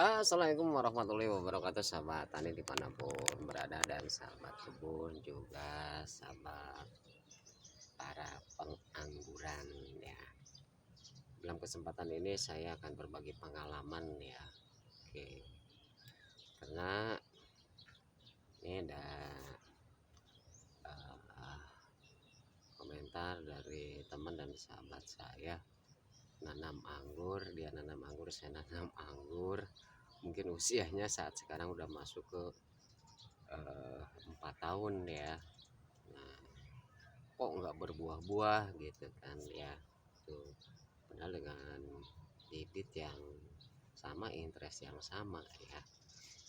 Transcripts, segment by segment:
Assalamualaikum warahmatullahi wabarakatuh, sahabat tani dimanapun berada, dan sahabat kebun juga sahabat para pengangguran ya. Dalam kesempatan ini saya akan berbagi pengalaman ya. Oke, karena ini ada komentar dari teman dan sahabat saya, nanam anggur, dia nanam anggur, saya nanam anggur. Mungkin usianya saat sekarang udah masuk ke 4 tahun ya. Nah, kok nggak berbuah-buah gitu kan ya. Tuh, padahal dengan bibit yang sama, interest yang sama ya.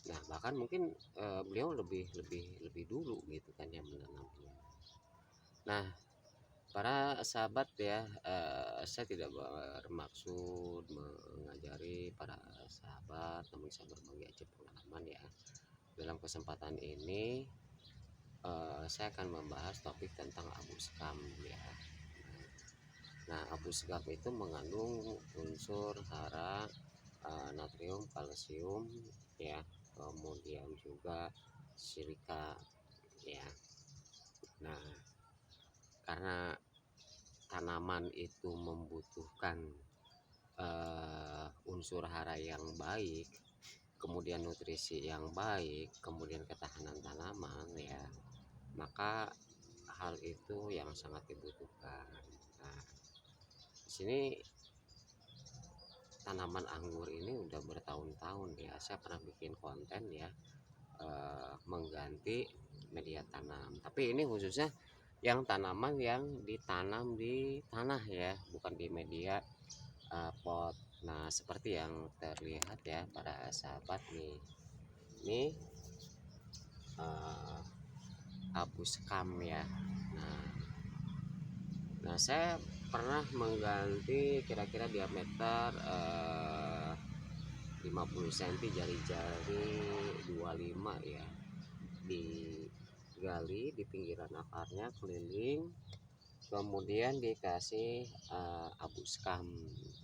Nah, bahkan mungkin beliau lebih dulu gitu kan yang menanamnya. Nah, para sahabat ya, saya tidak bermaksud mengajari para sahabat, namun saya berbagi aja pengalaman ya. Dalam kesempatan ini saya akan membahas topik tentang abu sekam ya. Nah, abu sekam itu mengandung unsur hara, natrium, kalsium ya, kemudian juga silika ya. Nah, karena tanaman itu membutuhkan unsur hara yang baik, kemudian nutrisi yang baik, kemudian ketahanan tanaman ya, maka hal itu yang sangat dibutuhkan. Nah, di sini tanaman anggur ini udah bertahun-tahun ya, saya pernah bikin konten ya, mengganti media tanam. Tapi ini khususnya yang tanaman yang ditanam di tanah ya, bukan di media pot. Nah, seperti yang terlihat ya para sahabat nih, ini abu sekam ya. Nah, saya pernah mengganti kira-kira diameter 50 cm, jari-jari 25 ya, digali di pinggiran akarnya keliling, kemudian dikasih abu sekam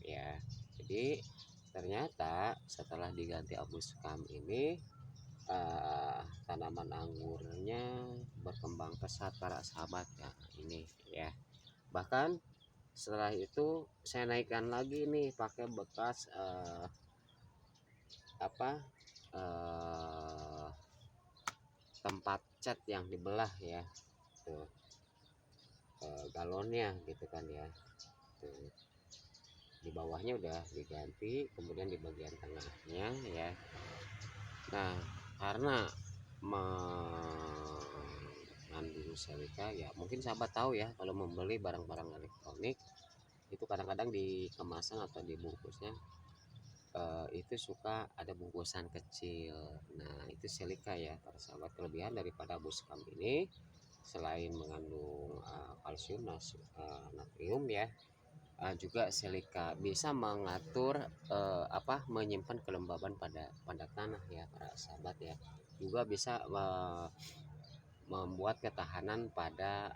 ya. Jadi ternyata setelah diganti abu sekam ini, tanaman anggurnya berkembang pesat para sahabat ya ini ya. Bahkan setelah itu saya naikkan lagi nih pakai bekas tempat cat yang dibelah ya, tuh galonnya gitu kan ya. Tuh, di bawahnya udah diganti, kemudian di bagian tengahnya ya. Nah, karena mengandung silika ya, mungkin sahabat tahu ya, kalau membeli barang-barang elektronik itu kadang-kadang di kemasan atau di bungkusnya itu suka ada bungkusan kecil. Nah, itu silika ya para sahabat. Kelebihan daripada abu sekam ini, selain mengandung kalsium, natrium ya, juga silika bisa mengatur menyimpan kelembaban pada tanah ya para sahabat ya. Juga bisa membuat ketahanan pada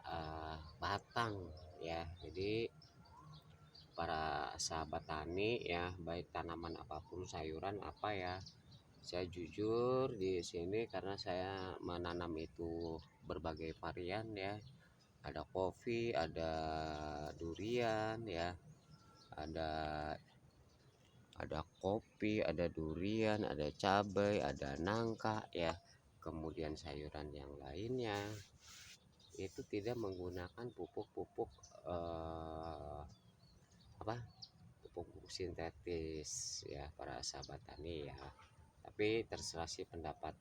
batang ya. Jadi para sahabat tani ya, baik tanaman apapun, sayuran apa ya, saya jujur di sini karena saya menanam itu berbagai varian ya. Ada kopi, ada durian ya, ada kopi, ada durian, ada cabai, ada nangka ya, kemudian sayuran yang lainnya itu tidak menggunakan pupuk pupuk sintetis ya para sahabat tani ya. Tapi terserah sih pendapat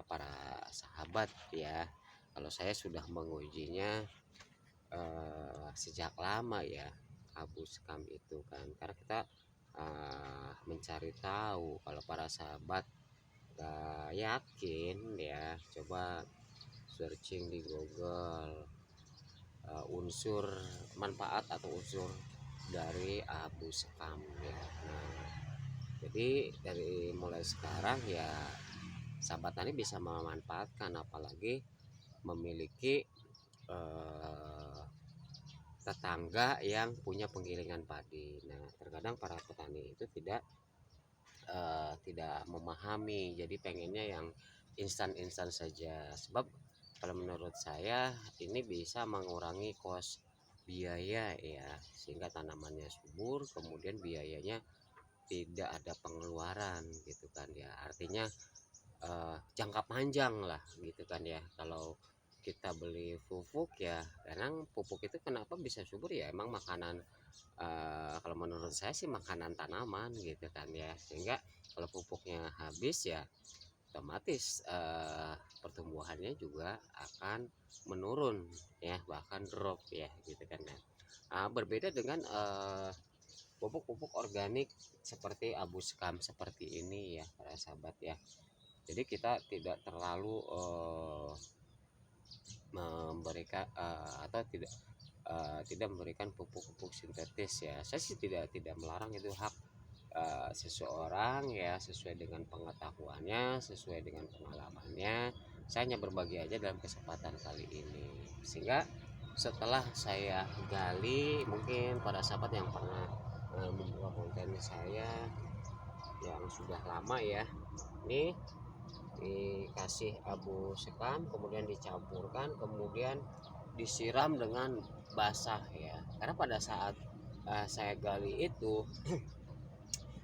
para sahabat ya. Kalau saya sudah mengujinya sejak lama ya, abu sekam itu kan, karena kita mencari tahu. Kalau para sahabat gak yakin ya, coba searching di Google unsur manfaat atau unsur dari abu sekam ya. Nah, jadi dari mulai sekarang ya sahabat tani bisa memanfaatkan, apalagi memiliki tetangga yang punya penggilingan padi. Nah, terkadang para petani itu tidak tidak memahami, jadi pengennya yang instan-instan saja. Sebab kalau menurut saya ini bisa mengurangi kos biaya ya, sehingga tanamannya subur, kemudian biayanya tidak ada pengeluaran gitu kan ya. Artinya jangka panjang lah gitu kan ya. Kalau kita beli pupuk ya, kadang pupuk itu kenapa bisa subur ya, emang makanan, kalau menurut saya sih makanan tanaman gitu kan ya. Sehingga kalau pupuknya habis ya otomatis pertumbuhannya juga akan menurun ya, bahkan drop ya gitu kan ya. Berbeda dengan pupuk-pupuk organik seperti abu sekam seperti ini ya para sahabat ya. Jadi kita tidak terlalu memberikan atau tidak memberikan pupuk-pupuk sintetis ya. Saya sih tidak melarang, itu hak seseorang ya, sesuai dengan pengetahuannya, sesuai dengan pengalamannya. Saya hanya berbagi aja dalam kesempatan kali ini. Sehingga setelah saya gali, mungkin para sahabat yang pernah membuat konten saya yang sudah lama ya, ini dikasih abu sekam, kemudian dicampurkan, kemudian disiram dengan basah ya. Karena pada saat saya gali itu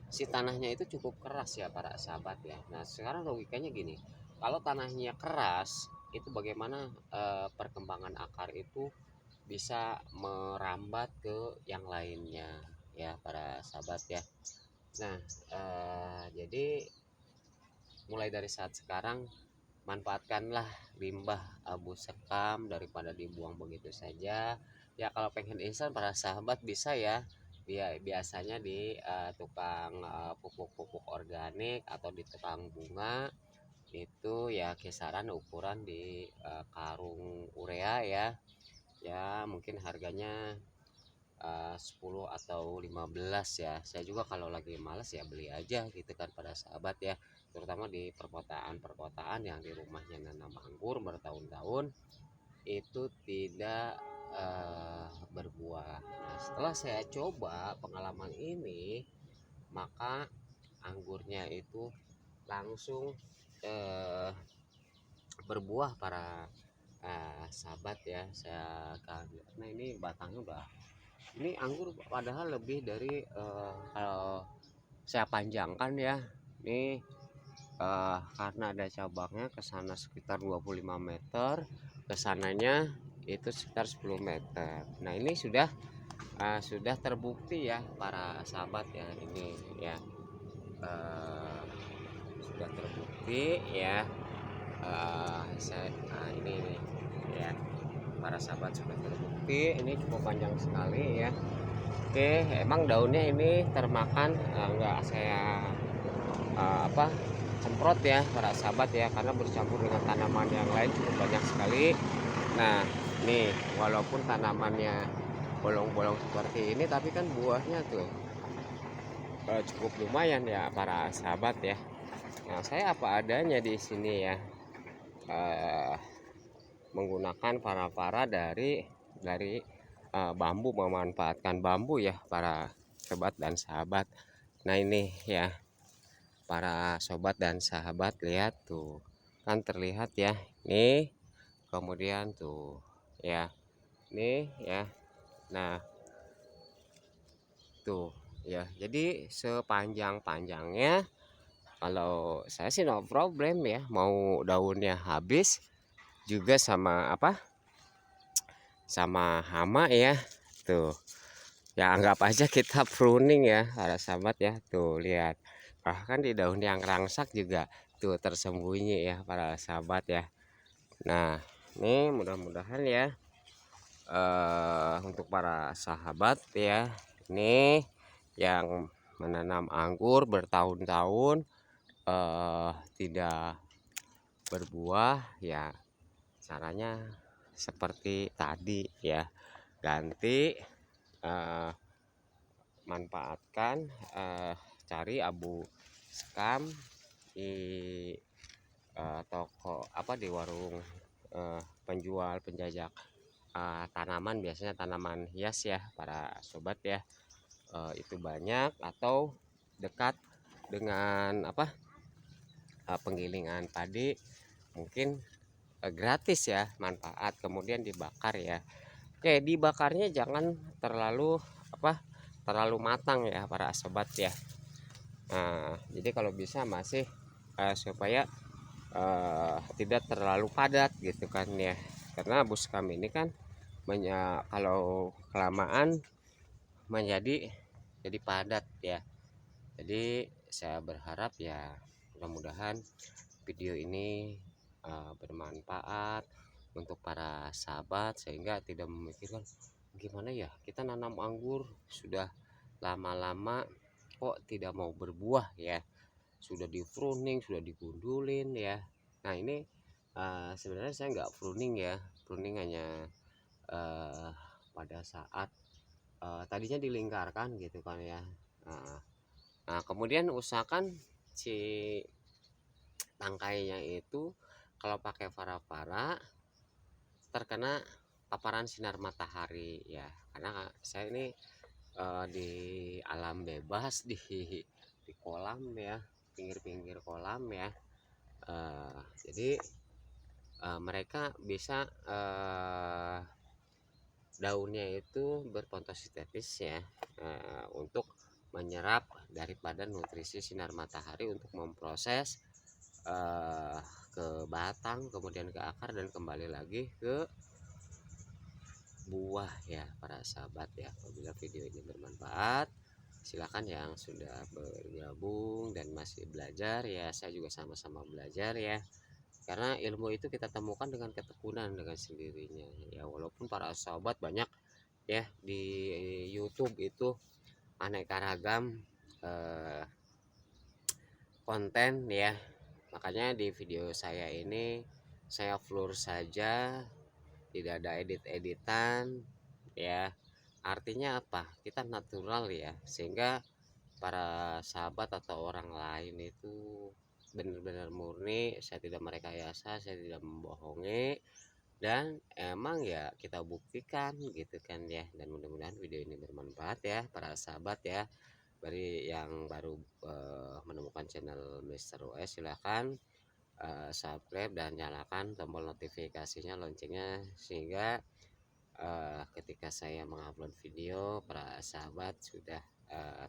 si tanahnya itu cukup keras ya para sahabat ya. Nah sekarang logikanya gini, kalau tanahnya keras itu bagaimana perkembangan akar itu bisa merambat ke yang lainnya ya para sahabat ya. Nah jadi mulai dari saat sekarang manfaatkanlah limbah abu sekam daripada dibuang begitu saja ya. Kalau pengen instan para sahabat bisa ya, biasanya di tukang pupuk-pupuk organik atau di tukang bunga itu ya, kisaran ukuran di karung urea ya, ya mungkin harganya 10 atau 15 ya. Saya juga kalau lagi males ya beli aja gitu kan pada sahabat ya, terutama di perkotaan-perkotaan yang di rumahnya nanam anggur bertahun-tahun itu tidak berbuah. Nah setelah saya coba pengalaman ini, maka anggurnya itu langsung berbuah para sahabat ya. Saya kaget, nah ini batangnya udah, ini anggur padahal lebih dari kalau saya panjangkan ya, ini karena ada cabangnya ke sana sekitar 25 meter, ke sananya itu sekitar 10 meter. Nah ini sudah terbukti ya para sahabat ya, ini ya sudah terbukti ya. Ini ya para sahabat, sudah terbukti ini cukup panjang sekali ya. Oke, emang daunnya ini termakan, enggak saya semprot ya para sahabat ya, karena bercampur dengan tanaman yang lain cukup banyak sekali. Nah nih, walaupun tanamannya bolong-bolong seperti ini, tapi kan buahnya tuh cukup lumayan ya para sahabat ya. Nah saya apa adanya di sini ya, menggunakan para dari bambu, memanfaatkan bambu ya para sobat dan sahabat. Nah ini ya para sobat dan sahabat, lihat tuh kan terlihat ya, nih kemudian tuh ya, nih ya. Nah tuh ya, jadi sepanjang-panjangnya kalau saya sih no problem ya, mau daunnya habis juga sama sama hama ya. Tuh ya, anggap aja kita pruning ya para sahabat ya. Tuh lihat, bahkan di daun yang rangsak juga tuh tersembunyi ya para sahabat ya. Nah ini mudah-mudahan ya untuk para sahabat ya, ini yang menanam anggur bertahun-tahun tidak berbuah ya, caranya seperti tadi ya, ganti manfaatkan cari abu sekam di toko di warung penjual penjajak tanaman, biasanya tanaman hias ya para sobat ya. Itu banyak, atau dekat dengan apa, penggilingan padi mungkin gratis ya, manfaat, kemudian dibakar ya. Oke, dibakarnya jangan terlalu apa, terlalu matang ya para sobat ya. Nah, jadi kalau bisa masih supaya tidak terlalu padat gitu kan ya. Karena buskam ini kan kalau kelamaan menjadi padat ya. Jadi saya berharap ya mudah-mudahan video ini bermanfaat untuk para sahabat, sehingga tidak memikirkan gimana ya kita nanam anggur sudah lama-lama kok tidak mau berbuah ya, sudah di pruning, sudah digundulin ya. Nah ini sebenarnya saya nggak pruning ya, pruning hanya eh, pada saat tadinya dilingkarkan gitu kan ya. Nah, nah, kemudian usahakan si tangkainya itu kalau pakai para-para terkena paparan sinar matahari ya, karena saya ini di alam bebas di kolam ya, pinggir-pinggir kolam ya. Jadi mereka bisa daunnya itu berfotosintesis ya, untuk menyerap daripada nutrisi sinar matahari untuk memproses ke batang, kemudian ke akar, dan kembali lagi ke buah ya para sahabat ya. Apabila video ini bermanfaat, silakan yang sudah bergabung dan masih belajar ya, saya juga sama-sama belajar ya. Karena ilmu itu kita temukan dengan ketekunan, dengan sendirinya ya. Walaupun para sahabat banyak ya di YouTube itu aneka ragam eh, konten ya. Makanya di video saya ini saya flur saja, tidak ada edit-editan ya. Artinya apa? Kita natural ya, sehingga para sahabat atau orang lain itu benar-benar murni. Saya tidak merekayasa, saya tidak membohongi, dan emang ya kita buktikan gitu kan ya. Dan mudah-mudahan video ini bermanfaat ya para sahabat ya. Bagi yang baru menemukan channel Mister OS, silahkan subscribe dan nyalakan tombol notifikasinya, loncengnya, sehingga ketika saya mengupload video para sahabat sudah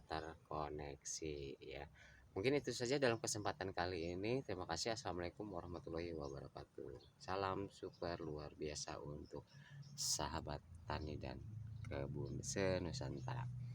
terkoneksi ya. Mungkin itu saja dalam kesempatan kali ini. Terima kasih. Assalamualaikum warahmatullahi wabarakatuh. Salam super luar biasa untuk sahabat tani dan kebun senusantara.